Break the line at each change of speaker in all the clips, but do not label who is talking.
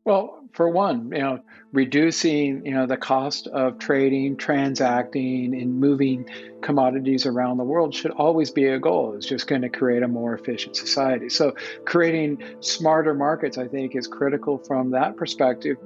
Well, for one, reducing, the cost of trading, transacting, and moving commodities around the world should always be a goal. It's just going to create a more efficient society. So creating smarter markets, I think, is critical from that perspective.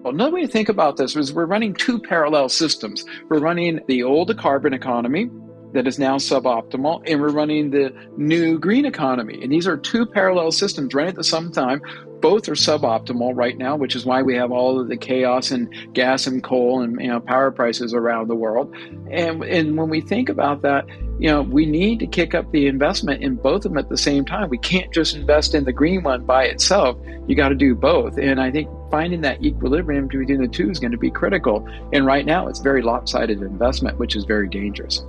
Well, another way to think about this is we're running two parallel systems. We're running the old carbon economy that is now suboptimal, and we're running the new green economy. And these are two parallel systems running at the same time. Both are suboptimal right now, which is why we have all of the chaos in gas and coal and power prices around the world. And when we think about that, we need to kick up the investment in both of them at the same time. We can't just invest in the green one by itself. You got to do both. And I think finding that equilibrium between the two is going to be critical. And right now, it's very lopsided investment, which is very dangerous.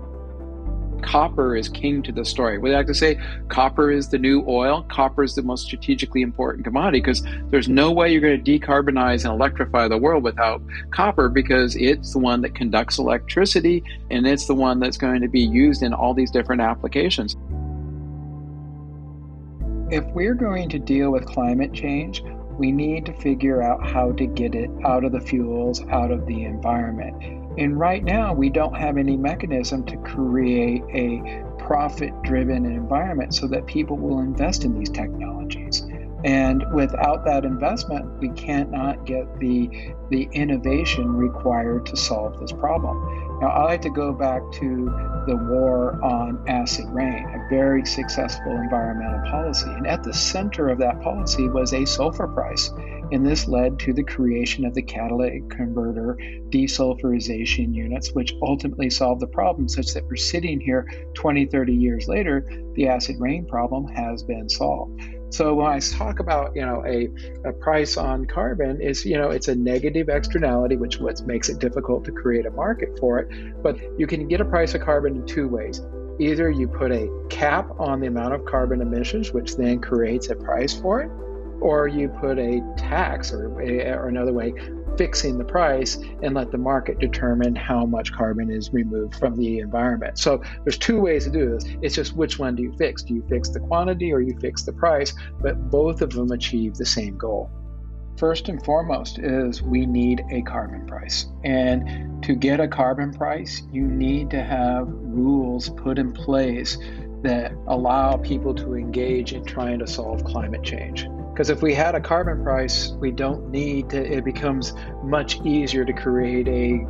Copper is king to the story. We like to say copper is the new oil. Copper is the most strategically important commodity because there's no way you're going to decarbonize and electrify the world without copper, because it's the one that conducts electricity and it's the one that's going to be used in all these different applications. If we're going to deal with climate change, we need to figure out how to get it out of the fuels, out of the environment. And right now, we don't have any mechanism to create a profit-driven environment so that people will invest in these technologies. And without that investment, we cannot get the innovation required to solve this problem. Now, I like to go back to the war on acid rain, a very successful environmental policy. And at the center of that policy was a sulfur price. And this led to the creation of the catalytic converter desulfurization units, which ultimately solved the problem such that we're sitting here 20, 30 years later, the acid rain problem has been solved. So when I talk about, a price on carbon, it's a negative externality, which what makes it difficult to create a market for it. But you can get a price of carbon in two ways. Either you put a cap on the amount of carbon emissions, which then creates a price for it, or you put a tax or another way, fixing the price and let the market determine how much carbon is removed from the environment. So there's two ways to do this. It's just which one do you fix? Do you fix the quantity or you fix the price? But both of them achieve the same goal. First and foremost is we need a carbon price. And to get a carbon price, you need to have rules put in place that allow people to engage in trying to solve climate change. Because if we had a carbon price, we don't need to, it becomes much easier to create a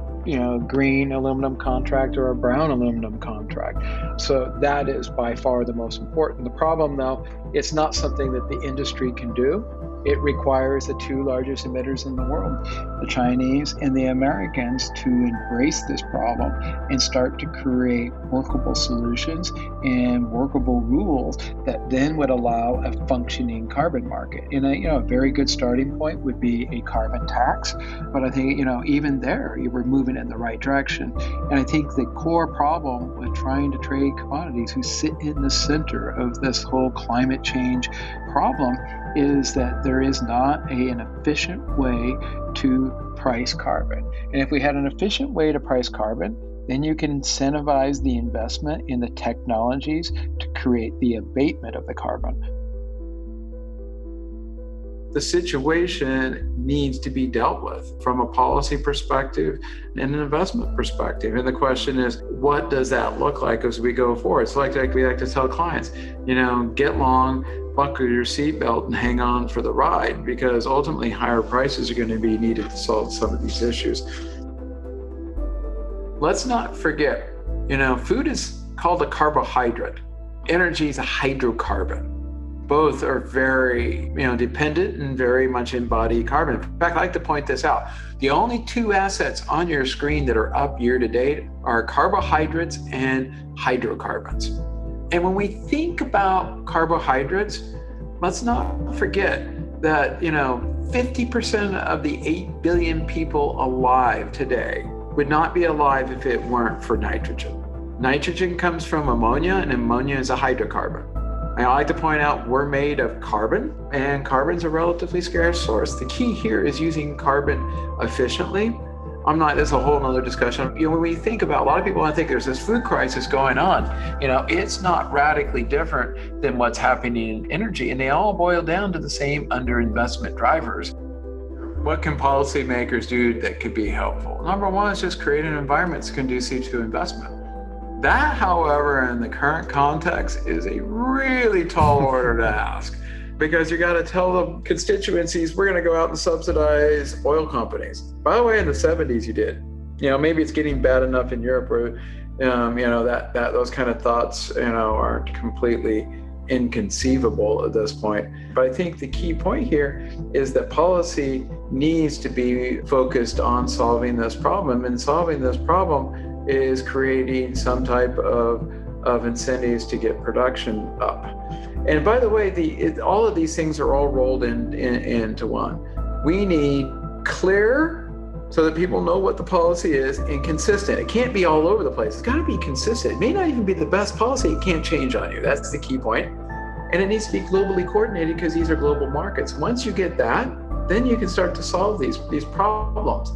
green aluminum contract or a brown aluminum contract. So that is by far the most important. The problem, though, it's not something that the industry can do. It requires the two largest emitters in the world, the Chinese and the Americans, to embrace this problem and start to create workable solutions and workable rules that then would allow a functioning carbon market. And a very good starting point would be a carbon tax. But I think, even there, we're moving in the right direction. And I think the core problem with trying to trade commodities who sit in the center of this whole climate change problem is that there is not an efficient way to price carbon. And if we had an efficient way to price carbon, then you can incentivize the investment in the technologies to create the abatement of the carbon. The situation needs to be dealt with from a policy perspective and an investment perspective. And the question is, what does that look like as we go forward? It's like we like to tell clients, get long, buckle your seatbelt and hang on for the ride, because ultimately higher prices are going to be needed to solve some of these issues. Let's not forget, food is called a carbohydrate. Energy is a hydrocarbon. Both are very, dependent and very much embody carbon. In fact, I like to point this out. The only two assets on your screen that are up year to date are carbohydrates and hydrocarbons. And when we think about carbohydrates, let's not forget that, 50% of the 8 billion people alive today would not be alive if it weren't for nitrogen. Nitrogen comes from ammonia, and ammonia is a hydrocarbon. And I like to point out we're made of carbon, and carbon's a relatively scarce source. The key here is using carbon efficiently. There's a whole nother discussion. When we think about, a lot of people want to think there's this food crisis going on. It's not radically different than what's happening in energy, and they all boil down to the same underinvestment drivers.
What can policymakers do that could be helpful? Number one is just create an environment that's conducive to investment. That, however, in the current context is a really tall order to ask, because you got to tell the constituencies, we're going to go out and subsidize oil companies. By the way, in the 70s you did. Maybe it's getting bad enough in Europe where, that those kind of thoughts, aren't completely inconceivable at this point. But I think the key point here is that policy needs to be focused on solving this problem, and solving this problem is creating some type of incentives to get production up. And by the way, all of these things are all rolled into one. We need clear, so that people know what the policy is, and consistent. It can't be all over the place. It's got to be consistent. It may not even be the best policy. It can't change on you. That's the key point. And it needs to be globally coordinated because these are global markets. Once you get that, then you can start to solve these problems.